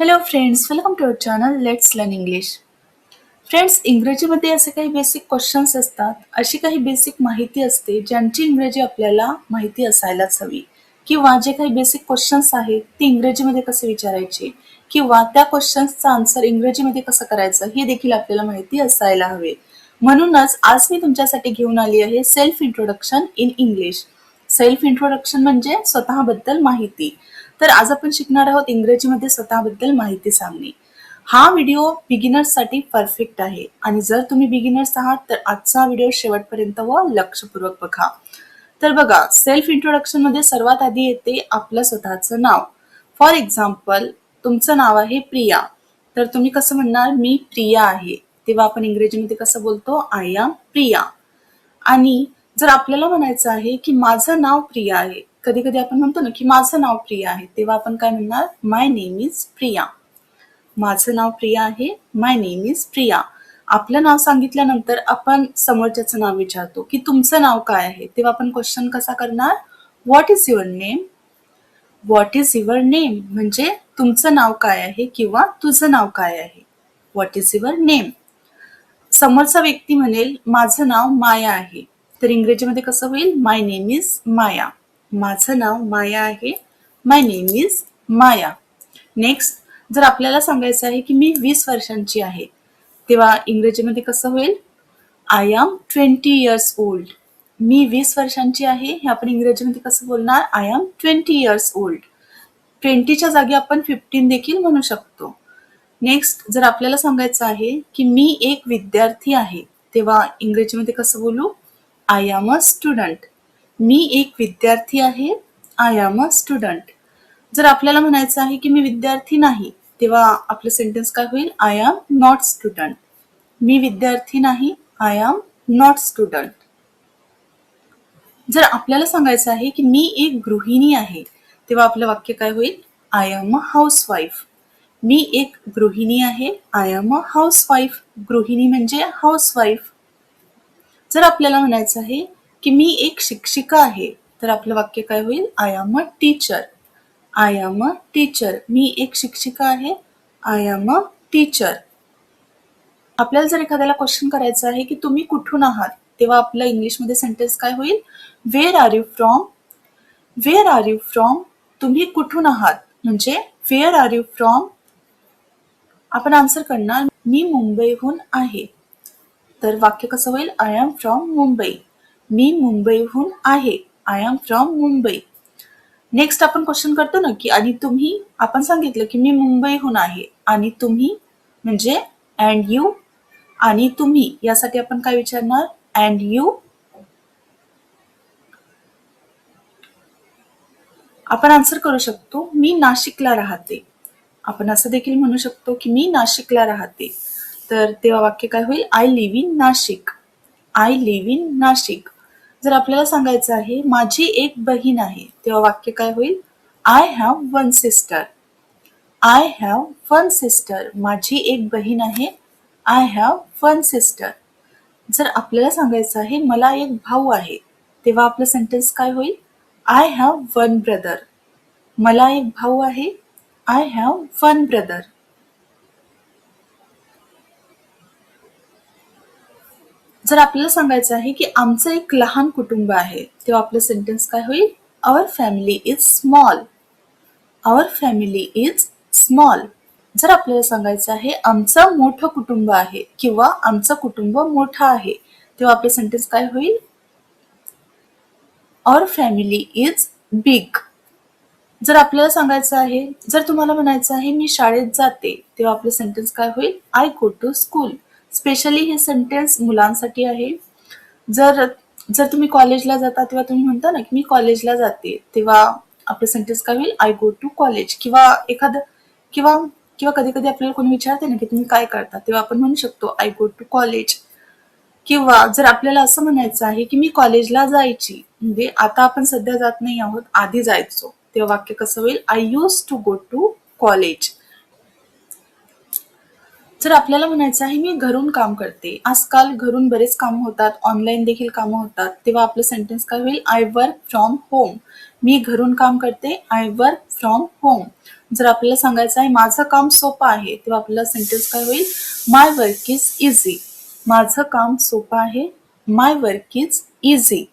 Hello friends, welcome to our channel let's learn English. Friends, इंग्रजीमध्ये असे काही basic questions असतात, अशी काही बेसिक माहिती असते ज्यांची इंग्रजी आपल्याला माहिती असायलाच हवी, किंवा जे काही बेसिक क्वेश्चन्स आहेत ते इंग्रजीमध्ये कसे विचारायचे किंवा त्या क्वेश्चन्सचा आन्सर इंग्रजीमध्ये कसं करायचं हे देखील आपल्याला माहिती असायला हवे. म्हणूनच आज मी तुमच्यासाठी घेऊन आली आहे self introduction in English. Self introduction म्हणजे स्वतःबद्दल माहिती. तर आज आपण शिकणार आहोत इंग्रजीमध्ये स्वतःबद्दल माहिती सांगणे. हा व्हिडिओ बिगिनर्ससाठी परफेक्ट आहे आणि जर तुम्ही बिगिनर्स आहात तर आजचा व्हिडिओ शेवटपर्यंत व लक्षपूर्वक बघा. तर बघा, सेल्फ इंट्रोडक्शन मध्ये सर्वात आधी येते आपलं स्वतःचं नाव. फॉर एक्झाम्पल, तुमचं नाव आहे प्रिया, तर तुम्ही कसं म्हणणार, मी प्रिया आहे. तेव्हा आपण इंग्रजीमध्ये कसं बोलतो, आय एम प्रिया. आणि जर आपल्याला म्हणायचं आहे की माझं नाव प्रिया आहे, कधी कधी आपण म्हणतो ना की माझं नाव प्रिया आहे, तेव्हा आपण काय म्हणणार, माय नेम इज प्रिया. माझं नाव प्रिया आहे, माय नेम इज प्रिया. आपलं नाव सांगितल्यानंतर आपण समोरच्याचं नाव विचारतो की तुमचं नाव काय आहे, तेव्हा आपण क्वेश्चन कसा करणार, what is your name. What is your name म्हणजे तुमचं नाव काय आहे किंवा तुझं नाव काय आहे. What is your name. समोरचा व्यक्ती म्हणेल माझं नाव माया आहे, तर इंग्रजीमध्ये कसं होईल, माय नेम इज माया. माझं नाव माया आहे, माय नेम इज माया. नेक्स्ट, जर आपल्याला सांगायचं आहे की मी 20 वर्षांची आहे, तेव्हा इंग्रजीमध्ये कसं होईल, आय एम 20 इयर्स ओल्ड. मी 20 वर्षांची आहे हे आपण इंग्रजीमध्ये कसं बोलणार, आय एम 20 इयर्स ओल्ड. 20च्या जागी आपण 15 देखील म्हणू शकतो. नेक्स्ट, जर आपल्याला सांगायचं आहे की मी एक विद्यार्थी आहे, तेव्हा इंग्रजीमध्ये कसं बोलू, आय एम अ स्टुडंट. मी एक विद्यार्थी आहे, आय एम अ स्टुडंट. जर आपल्याला म्हणायचं आहे की मी विद्यार्थी नाही, तेव्हा आपलं सेंटेन्स काय होईल, आय एम नॉट स्टुडंट. मी विद्यार्थी नाही, आय एम नॉट स्टुडंट. जर आपल्याला सांगायचं आहे की मी एक गृहिणी आहे, तेव्हा आपलं वाक्य काय होईल, आय एम अ हाऊसवाईफ. मी एक गृहिणी आहे, आय एम अ हाऊसवाईफ. गृहिणी म्हणजे हाऊसवाईफ. जर आपल्याला म्हणायचं आहे की मी एक शिक्षिका आहे, तर आपलं वाक्य काय होईल, I am a teacher. I am a teacher. मी एक शिक्षिका आहे, आय एम अ टीचर. आपल्याला जर एखाद्याला क्वेश्चन करायचं आहे की तुम्ही कुठून आहात, तेव्हा आपलं इंग्लिशमध्ये सेंटेन्स काय होईल, where are you from. Where are you from. तुम्ही कुठून आहात म्हणजे वेअर आर यू फ्रॉम. आपण आन्सर करणार, मी मुंबईहून आहे, तर वाक्य कसं होईल, आय एम फ्रॉम मुंबई. मी मुंबईहून आहे, I am from Mumbai. Next आपण क्वेश्चन करतो ना की आणि तुम्ही, आपण सांगितलं की मी मुंबईहून आहे, आणि तुम्ही म्हणजे अँड यू. आणि तुम्ही यासाठी आपण काय विचारणार, अँड यू. आपण आन्सर करू शकतो, मी नाशिकला राहते. आपण असं देखील म्हणू शकतो की मी नाशिकला राहते, तर तेव्हा वाक्य काय होईल, I live in Nashik. I live in Nashik. जर आपल्याला सांगायचं आहे माझी एक बहीण आहे, तेव्हा वाक्य काय होईल, I have one sister. I have one sister. माझी एक बहीण आहे, आय हॅव वन सिस्टर. जर आपल्याला सांगायचं आहे मला एक भाऊ आहे, तेव्हा आपलं सेंटेन्स काय होईल, आय हॅव वन ब्रदर. मला एक भाऊ आहे, आय हॅव वन ब्रदर. जर आपल्याला सांगायचं आहे की आमचं एक लहान कुटुंब आहे, तेव्हा आपलं सेंटेन्स काय होईल, our family is small. Our family is small. जर आपल्याला सांगायचं आहे आमचं मोठं कुटुंब आहे किंवा आमचं कुटुंब मोठं आहे, तेव्हा आपलं सेंटेन्स काय होईल, आवर फॅमिली इज बिग. जर आपल्याला सांगायचं आहे, जर तुम्हाला म्हणायचं आहे मी शाळेत जाते, तेव्हा आपलं सेंटेन्स काय होईल, I go to school. Specially हे सेंटेन्स मुलांसाठी आहे. जर जर तुम्ही कॉलेजला जाता तेव्हा तुम्ही म्हणता ना की मी कॉलेजला जाते, तेव्हा आपलं सेंटेन्स काय होईल, आय गो टू कॉलेज. किंवा एखादं किंवा किंवा कधी कधी आपल्याला कोणी विचारते ना की तुम्ही काय करता, तेव्हा आपण म्हणू शकतो आय गो टू कॉलेज. किंवा जर आपल्याला असं म्हणायचं आहे की मी कॉलेजला जायची, म्हणजे आता आपण सध्या जात नाही आहोत, आधी जायचो, तेव्हा वाक्य कसं होईल, I use to go to college. जर आपल्याला म्हणायचं आहे मी घरून काम करते, आजकाल घरून बरेच कामं होतात, ऑनलाईन देखील कामं होतात, तेव्हा आपलं सेंटेन्स काय होईल? I work from home. मी घरून काम करते, आय वर्क फ्रॉम होम. जर आपल्याला सांगायचं आहे माझं काम सोपं आहे, तेव्हा आपल्याला सेंटेन्स काय होईल? My work is easy. माझं काम सोपं आहे, माय वर्क इज इझी.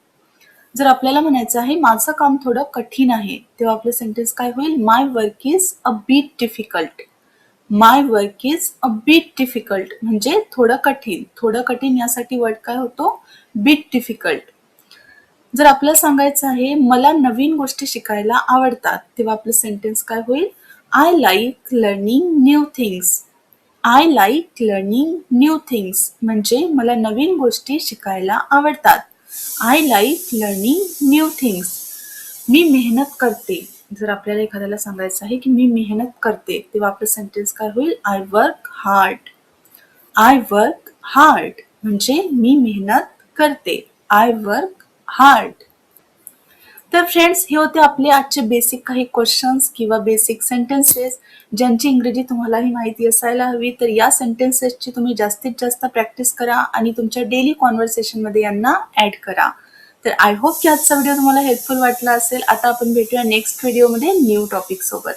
जर आपल्याला म्हणायचं आहे माझं काम थोडं कठीण आहे, तेव्हा आपलं सेंटेन्स काय होईल? My work is a bit difficult. My work is a bit difficult म्हणजे थोडं कठीण. थोडं कठीण यासाठी वर्ड काय होतो? Bit difficult. जर आपल्याला सांगायचं आहे मला नवीन गोष्टी शिकायला आवडतात, तेव्हा आपलं सेंटेन्स काय होईल? I like learning new things. I like learning new things म्हणजे मला नवीन गोष्टी शिकायला आवडतात. I like learning new things. मी मेहनत करते. जर आपल्याला एखाद्याला सांगायचं आहे की मी मेहनत करते, तेव्हा आपलं सेंटेन्स काय होईल? I work hard. I work hard म्हणजे मी मेहनत करते. I work hard. तर फ्रेंड्स, हे होते आपले आजचे बेसिक काही क्वेश्चन्स किंवा बेसिक सेंटेन्सेस ज्यांची इंग्रजी तुम्हालाही माहिती असायला हवी. तर या सेंटेन्सेसची तुम्ही जास्तीत जास्त प्रॅक्टिस करा आणि तुमच्या डेली कॉन्व्हर्सेशनमध्ये यांना ऍड करा. तर आय होप की आजचा व्हिडिओ तुम्हाला हेल्पफुल वाटला असेल. आता आपण भेटूया नेक्स्ट व्हिडिओमध्ये न्यू टॉपिक सोबत.